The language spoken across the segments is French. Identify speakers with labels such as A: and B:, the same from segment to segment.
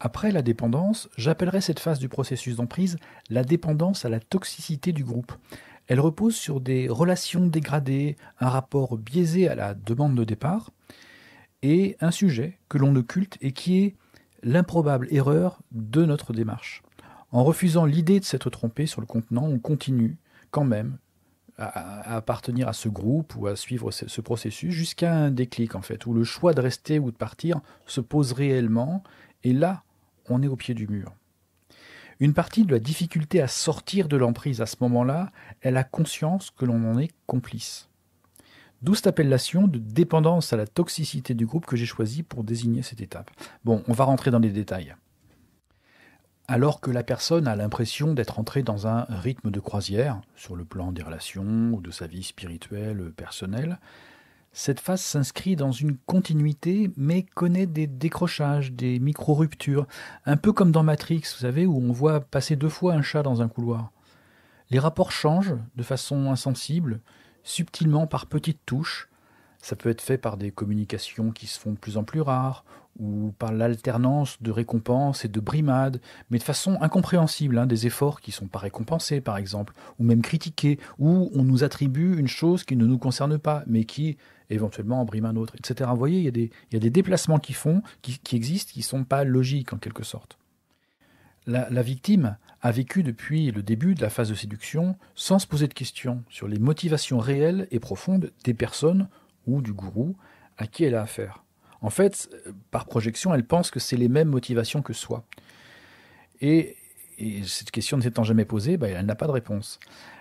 A: Après la dépendance, j'appellerais cette phase du processus d'emprise la dépendance à la toxicité du groupe. Elle repose sur des relations dégradées, un rapport biaisé à la demande de départ, et un sujet que l'on occulte et qui est l'improbable erreur de notre démarche. En refusant l'idée de s'être trompé sur le contenant, on continue quand même à appartenir à ce groupe ou à suivre ce processus jusqu'à un déclic en fait, où le choix de rester ou de partir se pose réellement, et là, on est au pied du mur. Une partie de la difficulté à sortir de l'emprise à ce moment-là est la conscience que l'on en est complice. D'où cette appellation de dépendance à la toxicité du groupe que j'ai choisie pour désigner cette étape. Bon, on va rentrer dans les détails. Alors que la personne a l'impression d'être entrée dans un rythme de croisière, sur le plan des relations ou de sa vie spirituelle, personnelle, cette phase s'inscrit dans une continuité, mais connaît des décrochages, des micro-ruptures, un peu comme dans Matrix, vous savez, où on voit passer 2 fois un chat dans un couloir. Les rapports changent de façon insensible, subtilement par petites touches. Ça peut être fait par des communications qui se font de plus en plus rares, ou par l'alternance de récompenses et de brimades, mais de façon incompréhensible, des efforts qui ne sont pas récompensés par exemple, ou même critiqués, ou on nous attribue une chose qui ne nous concerne pas, mais qui éventuellement en brime un autre, etc. Vous voyez, il y a des déplacements qui existent, qui ne sont pas logiques en quelque sorte. La victime a vécu depuis le début de la phase de séduction sans se poser de questions sur les motivations réelles et profondes des personnes ou du gourou à qui elle a affaire. En fait, par projection, elle pense que c'est les mêmes motivations que soi. Et cette question ne s'étant jamais posée, elle n'a pas de réponse.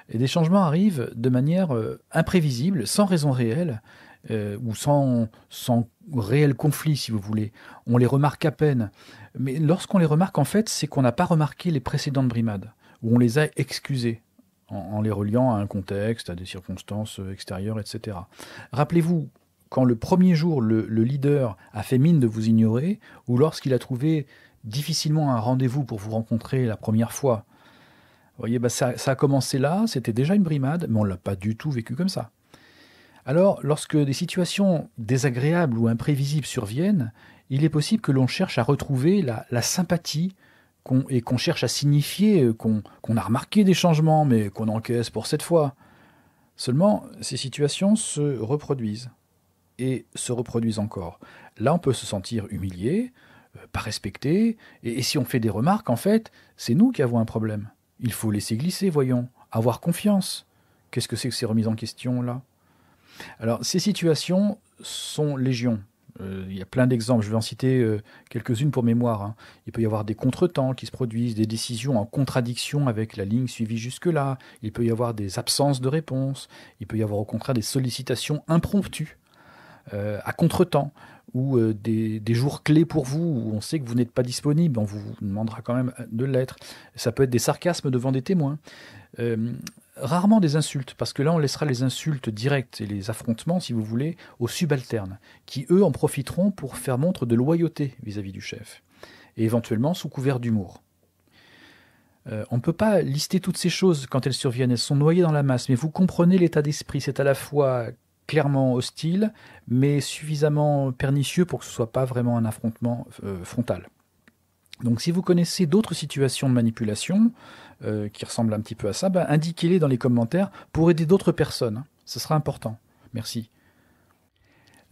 A: Et des changements arrivent de manière imprévisible, sans raison réelle, ou sans réel conflit, si vous voulez. On les remarque à peine. Mais lorsqu'on les remarque, en fait, c'est qu'on n'a pas remarqué les précédentes brimades, ou on les a excusées, en les reliant à un contexte, à des circonstances extérieures, etc. Rappelez-vous, quand le premier jour, le leader a fait mine de vous ignorer, ou lorsqu'il a trouvé difficilement un rendez-vous pour vous rencontrer la première fois, vous voyez, ça a commencé là, c'était déjà une brimade, mais on ne l'a pas du tout vécu comme ça. Alors, lorsque des situations désagréables ou imprévisibles surviennent, il est possible que l'on cherche à retrouver la sympathie et qu'on cherche à signifier qu'on a remarqué des changements, mais qu'on encaisse pour cette fois. Seulement, ces situations se reproduisent. Et se reproduisent encore. Là, on peut se sentir humilié, pas respecté, et si on fait des remarques, en fait, c'est nous qui avons un problème. Il faut laisser glisser, voyons, avoir confiance. Qu'est-ce que c'est que ces remises en question, là ? Alors, ces situations sont légion. Il y a plein d'exemples, je vais en citer quelques-unes pour mémoire. Il peut y avoir des contretemps qui se produisent, des décisions en contradiction avec la ligne suivie jusque-là. Il peut y avoir des absences de réponse. Il peut y avoir au contraire des sollicitations impromptues. À contretemps, ou des jours clés pour vous, où on sait que vous n'êtes pas disponible, on vous demandera quand même de l'être. Ça peut être des sarcasmes devant des témoins. Rarement des insultes, parce que là on laissera les insultes directes et les affrontements, si vous voulez, aux subalternes, qui eux en profiteront pour faire montre de loyauté vis-à-vis du chef, et éventuellement sous couvert d'humour. On ne peut pas lister toutes ces choses quand elles surviennent, elles sont noyées dans la masse, mais vous comprenez l'état d'esprit, c'est à la fois clairement hostile, mais suffisamment pernicieux pour que ce ne soit pas vraiment un affrontement frontal. Donc si vous connaissez d'autres situations de manipulation qui ressemblent un petit peu à ça, indiquez-les dans les commentaires pour aider d'autres personnes. Ce sera important. Merci.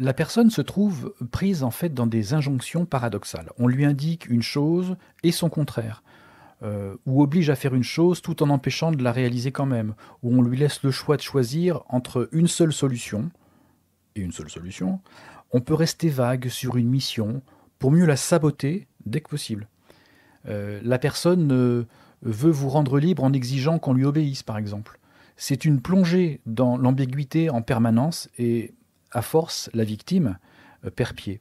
A: La personne se trouve prise en fait dans des injonctions paradoxales. On lui indique une chose et son contraire. Ou oblige à faire une chose tout en empêchant de la réaliser quand même, où on lui laisse le choix de choisir entre une seule solution, et une seule solution, on peut rester vague sur une mission pour mieux la saboter dès que possible. La personne veut vous rendre libre en exigeant qu'on lui obéisse, par exemple. C'est une plongée dans l'ambiguïté en permanence et, à force, la victime perd pied.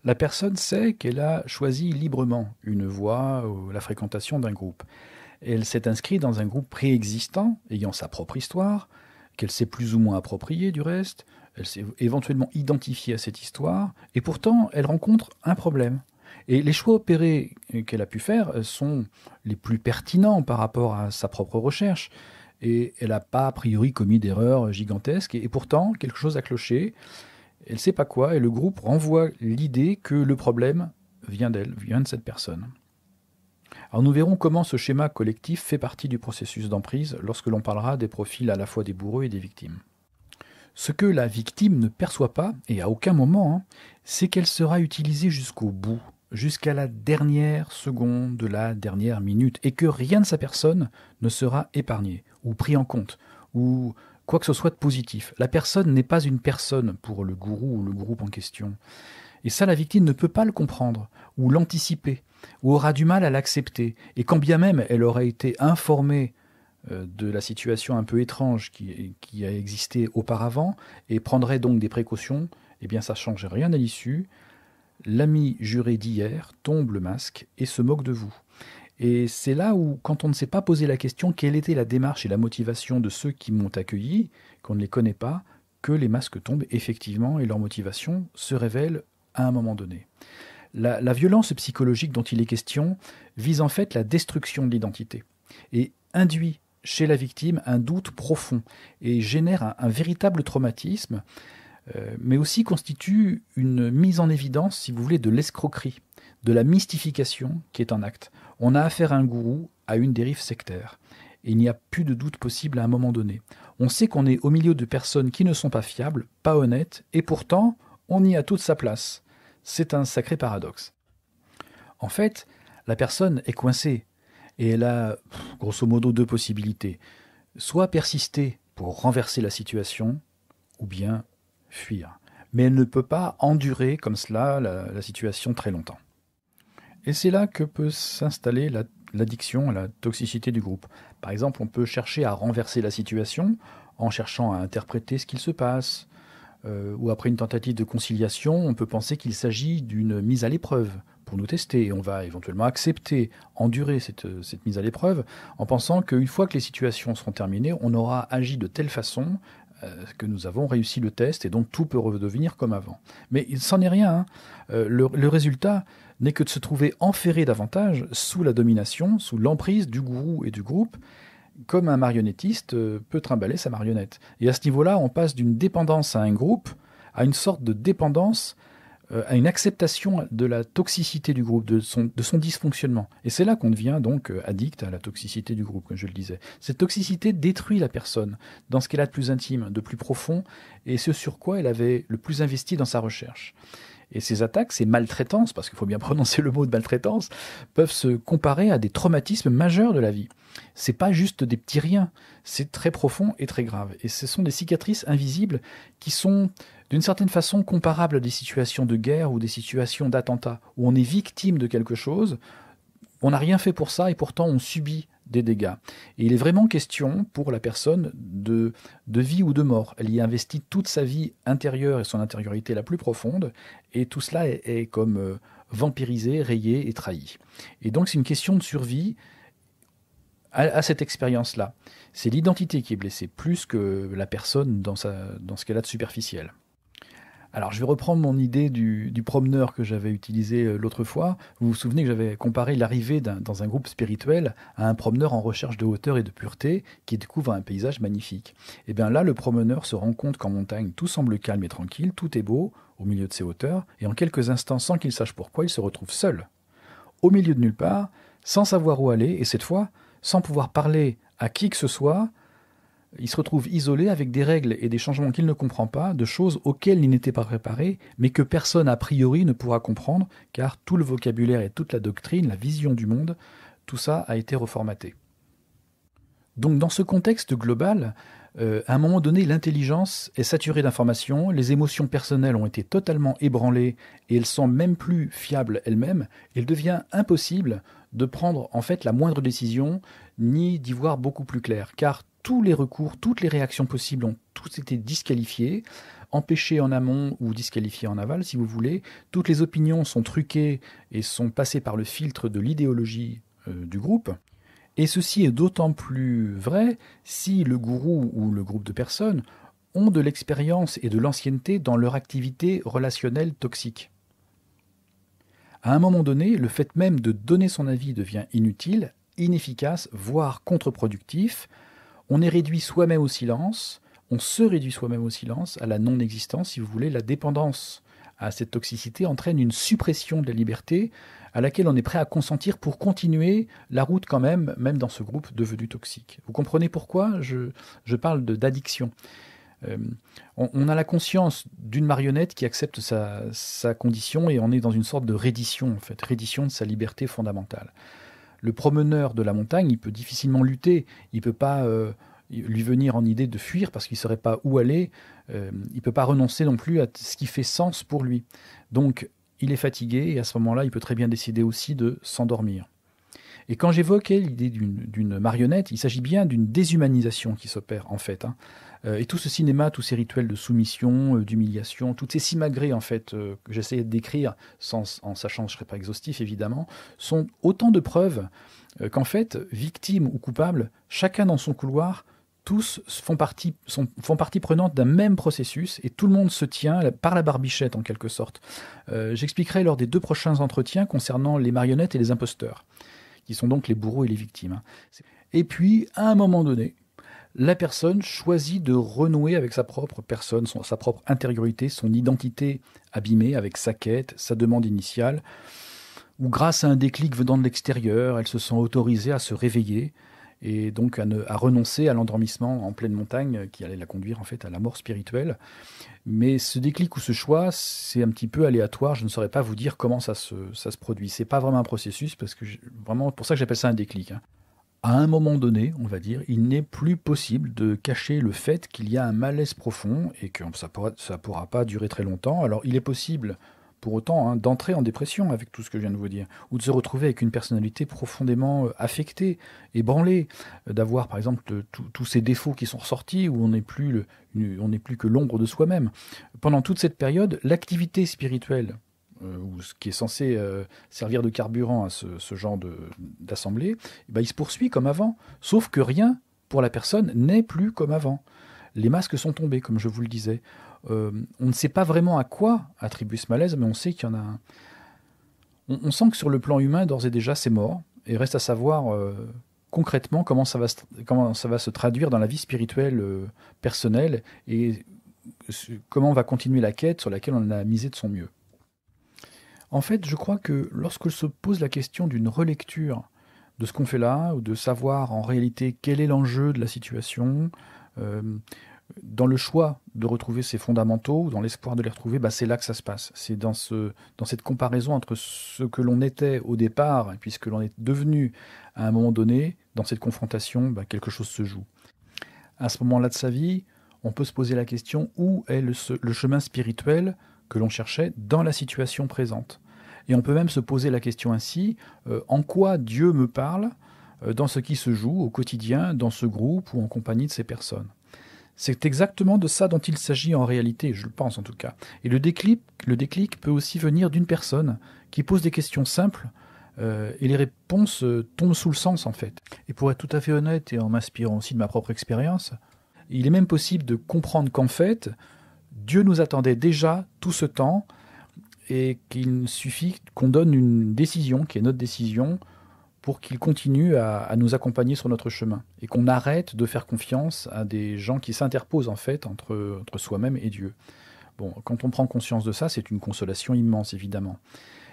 A: La personne sait qu'elle a choisi librement une voie ou la fréquentation d'un groupe. Elle s'est inscrite dans un groupe préexistant, ayant sa propre histoire, qu'elle s'est plus ou moins appropriée du reste, elle s'est éventuellement identifiée à cette histoire, et pourtant elle rencontre un problème. Et les choix opérés qu'elle a pu faire sont les plus pertinents par rapport à sa propre recherche, et elle n'a pas a priori commis d'erreurs gigantesques, et pourtant quelque chose a cloché. Elle ne sait pas quoi, et le groupe renvoie l'idée que le problème vient d'elle, vient de cette personne. Alors nous verrons comment ce schéma collectif fait partie du processus d'emprise lorsque l'on parlera des profils à la fois des bourreaux et des victimes. Ce que la victime ne perçoit pas, et à aucun moment, c'est qu'elle sera utilisée jusqu'au bout, jusqu'à la dernière seconde de la dernière minute, et que rien de sa personne ne sera épargné, ou pris en compte, ou quoi que ce soit de positif. La personne n'est pas une personne pour le gourou ou le groupe en question. Et ça, la victime ne peut pas le comprendre, ou l'anticiper, ou aura du mal à l'accepter. Et quand bien même elle aurait été informée de la situation un peu étrange qui a existé auparavant, et prendrait donc des précautions, eh bien ça ne change rien à l'issue. L'ami juré d'hier tombe le masque et se moque de vous. Et c'est là où, quand on ne s'est pas posé la question quelle était la démarche et la motivation de ceux qui m'ont accueilli, qu'on ne les connaît pas, que les masques tombent effectivement et leur motivation se révèle à un moment donné. La violence psychologique dont il est question vise en fait la destruction de l'identité et induit chez la victime un doute profond et génère un véritable traumatisme, mais aussi constitue une mise en évidence, si vous voulez, de l'escroquerie, de la mystification qui est en acte. On a affaire à un gourou, à une dérive sectaire. Et il n'y a plus de doute possible à un moment donné. On sait qu'on est au milieu de personnes qui ne sont pas fiables, pas honnêtes, et pourtant, on y a toute sa place. C'est un sacré paradoxe. En fait, la personne est coincée, et elle a, grosso modo, deux possibilités. Soit persister pour renverser la situation, ou bien fuir. Mais elle ne peut pas endurer comme cela la situation très longtemps. Et c'est là que peut s'installer l'addiction à la toxicité du groupe. Par exemple, on peut chercher à renverser la situation en cherchant à interpréter ce qu'il se passe, ou après une tentative de conciliation, on peut penser qu'il s'agit d'une mise à l'épreuve pour nous tester. Et on va éventuellement accepter, endurer cette mise à l'épreuve en pensant qu'une fois que les situations seront terminées, on aura agi de telle façon que nous avons réussi le test et donc tout peut redevenir comme avant. Mais il s'en est rien. Hein. Le résultat n'est que de se trouver enferré davantage sous la domination, sous l'emprise du gourou et du groupe, comme un marionnettiste peut trimballer sa marionnette. Et à ce niveau-là, on passe d'une dépendance à un groupe à une sorte de dépendance, à une acceptation de la toxicité du groupe, de son dysfonctionnement. Et c'est là qu'on devient donc addict à la toxicité du groupe, comme je le disais. Cette toxicité détruit la personne dans ce qu'elle a de plus intime, de plus profond, et ce sur quoi elle avait le plus investi dans sa recherche. Et ces attaques, ces maltraitances, parce qu'il faut bien prononcer le mot de maltraitance, peuvent se comparer à des traumatismes majeurs de la vie. C'est pas juste des petits riens, c'est très profond et très grave. Et ce sont des cicatrices invisibles qui sont d'une certaine façon comparables à des situations de guerre ou des situations d'attentat, où on est victime de quelque chose, on n'a rien fait pour ça et pourtant on subit des dégâts. Et il est vraiment question pour la personne de vie ou de mort. Elle y investit toute sa vie intérieure et son intériorité la plus profonde, et tout cela est comme vampirisé, rayé et trahi. Et donc c'est une question de survie à cette expérience-là. C'est l'identité qui est blessée, plus que la personne dans ce qu'elle a de superficiel. Alors, je vais reprendre mon idée du promeneur que j'avais utilisé l'autre fois. Vous vous souvenez que j'avais comparé l'arrivée dans un groupe spirituel à un promeneur en recherche de hauteur et de pureté qui découvre un paysage magnifique. Et bien là, le promeneur se rend compte qu'en montagne, tout semble calme et tranquille, tout est beau au milieu de ces hauteurs, et en quelques instants, sans qu'il sache pourquoi, il se retrouve seul, au milieu de nulle part, sans savoir où aller, et cette fois, sans pouvoir parler à qui que ce soit. Il se retrouve isolé avec des règles et des changements qu'il ne comprend pas, de choses auxquelles il n'était pas préparé, mais que personne a priori ne pourra comprendre, car tout le vocabulaire et toute la doctrine, la vision du monde, tout ça a été reformaté. Donc dans ce contexte global, à un moment donné, l'intelligence est saturée d'informations, les émotions personnelles ont été totalement ébranlées et elles sont même plus fiables elles-mêmes, et il devient impossible de prendre en fait la moindre décision, ni d'y voir beaucoup plus clair, car tous les recours, toutes les réactions possibles ont tous été disqualifiées, empêchées en amont ou disqualifiées en aval, si vous voulez. Toutes les opinions sont truquées et sont passées par le filtre de l'idéologie du groupe. Et ceci est d'autant plus vrai si le gourou ou le groupe de personnes ont de l'expérience et de l'ancienneté dans leur activité relationnelle toxique. À un moment donné, le fait même de donner son avis devient inutile, inefficace, voire contre-productif. On est réduit soi-même au silence, on se réduit soi-même au silence, à la non-existence, si vous voulez, la dépendance à cette toxicité entraîne une suppression de la liberté à laquelle on est prêt à consentir pour continuer la route quand même dans ce groupe devenu toxique. Vous comprenez pourquoi je parle d'addiction. On a la conscience d'une marionnette qui accepte sa condition et on est dans une sorte de reddition, en fait, reddition de sa liberté fondamentale. Le promeneur de la montagne, il peut difficilement lutter, il ne peut pas lui venir en idée de fuir parce qu'il ne saurait pas où aller, il ne peut pas renoncer non plus à ce qui fait sens pour lui. Donc, il est fatigué et à ce moment-là, il peut très bien décider aussi de s'endormir. Et quand j'évoquais l'idée d'une marionnette, il s'agit bien d'une déshumanisation qui s'opère en fait. Et tout ce cinéma, tous ces rituels de soumission, d'humiliation, toutes ces simagrées en fait que j'essayais de décrire en sachant que je ne serais pas exhaustif évidemment, sont autant de preuves qu'en fait, victimes ou coupables, chacun dans son couloir, tous font partie prenante d'un même processus et tout le monde se tient par la barbichette en quelque sorte. J'expliquerai lors des 2 prochains entretiens concernant les marionnettes et les imposteurs, qui sont donc les bourreaux et les victimes. Et puis, à un moment donné, la personne choisit de renouer avec sa propre personne, sa propre intériorité, son identité abîmée avec sa quête, sa demande initiale, ou grâce à un déclic venant de l'extérieur, elle se sent autorisée à se réveiller et donc à renoncer à l'endormissement en pleine montagne qui allait la conduire en fait à la mort spirituelle. Mais ce déclic ou ce choix, c'est un petit peu aléatoire, je ne saurais pas vous dire comment ça se produit. C'est pas vraiment un processus, parce que vraiment pour ça que j'appelle ça un déclic. À un moment donné, on va dire, il n'est plus possible de cacher le fait qu'il y a un malaise profond et que ça pourra pas durer très longtemps. Alors il est possible pour autant d'entrer en dépression avec tout ce que je viens de vous dire, ou de se retrouver avec une personnalité profondément affectée, ébranlée, d'avoir par exemple tous ces défauts qui sont ressortis, où on n'est plus que l'ombre de soi-même. Pendant toute cette période, l'activité spirituelle, ou ce qui est censé servir de carburant à ce genre d'assemblée, il se poursuit comme avant, sauf que rien pour la personne n'est plus comme avant. Les masques sont tombés, comme je vous le disais. On ne sait pas vraiment à quoi attribuer ce malaise, mais on sait qu'il y en a un. On sent que sur le plan humain, d'ores et déjà, c'est mort, et reste à savoir concrètement comment ça va se traduire dans la vie spirituelle personnelle, et comment on va continuer la quête sur laquelle on a misé de son mieux. En fait, je crois que lorsque se pose la question d'une relecture de ce qu'on fait là, ou de savoir en réalité quel est l'enjeu de la situation, dans le choix de retrouver ses fondamentaux, ou dans l'espoir de les retrouver, c'est là que ça se passe. C'est dans cette comparaison entre ce que l'on était au départ, puisque l'on est devenu à un moment donné, dans cette confrontation, quelque chose se joue. À ce moment-là de sa vie, on peut se poser la question, où est le chemin spirituel que l'on cherchait dans la situation présente? Et on peut même se poser la question ainsi, en quoi Dieu me parle dans ce qui se joue au quotidien, dans ce groupe ou en compagnie de ces personnes? C'est exactement de ça dont il s'agit en réalité, je le pense en tout cas. Et le déclic peut aussi venir d'une personne qui pose des questions simples et les réponses tombent sous le sens en fait. Et pour être tout à fait honnête et en m'inspirant aussi de ma propre expérience, il est même possible de comprendre qu'en fait, Dieu nous attendait déjà tout ce temps et qu'il suffit qu'on donne une décision, qui est notre décision, pour qu'il continue à nous accompagner sur notre chemin et qu'on arrête de faire confiance à des gens qui s'interposent en fait entre soi-même et Dieu. Bon, quand on prend conscience de ça, c'est une consolation immense évidemment.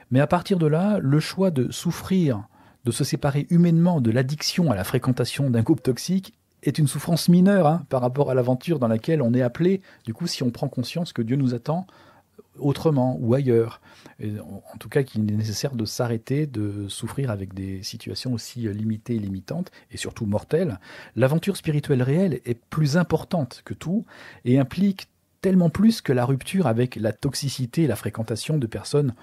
A: Mais à partir de là, le choix de souffrir, de se séparer humainement de l'addiction à la fréquentation d'un groupe toxique est une souffrance mineure par rapport à l'aventure dans laquelle on est appelé, du coup, si on prend conscience que Dieu nous attend autrement ou ailleurs. Et en tout cas, qu'il est nécessaire de s'arrêter de souffrir avec des situations aussi limitées et limitantes, et surtout mortelles. L'aventure spirituelle réelle est plus importante que tout, et implique tellement plus que la rupture avec la toxicité et la fréquentation de personnes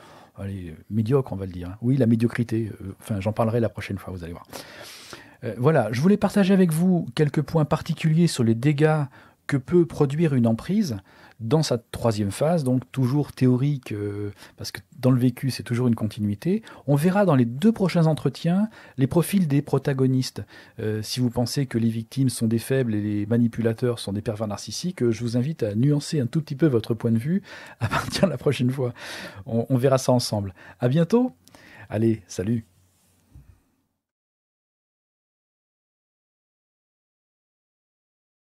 A: médiocres, on va le dire. Oui, la médiocrité, j'en parlerai la prochaine fois, vous allez voir. Voilà, je voulais partager avec vous quelques points particuliers sur les dégâts que peut produire une emprise dans sa 3e phase, donc toujours théorique, parce que dans le vécu, c'est toujours une continuité. On verra dans les 2 prochains entretiens les profils des protagonistes. Si vous pensez que les victimes sont des faibles et les manipulateurs sont des pervers narcissiques, je vous invite à nuancer un tout petit peu votre point de vue à partir de la prochaine fois. On verra ça ensemble. À bientôt. Allez, salut.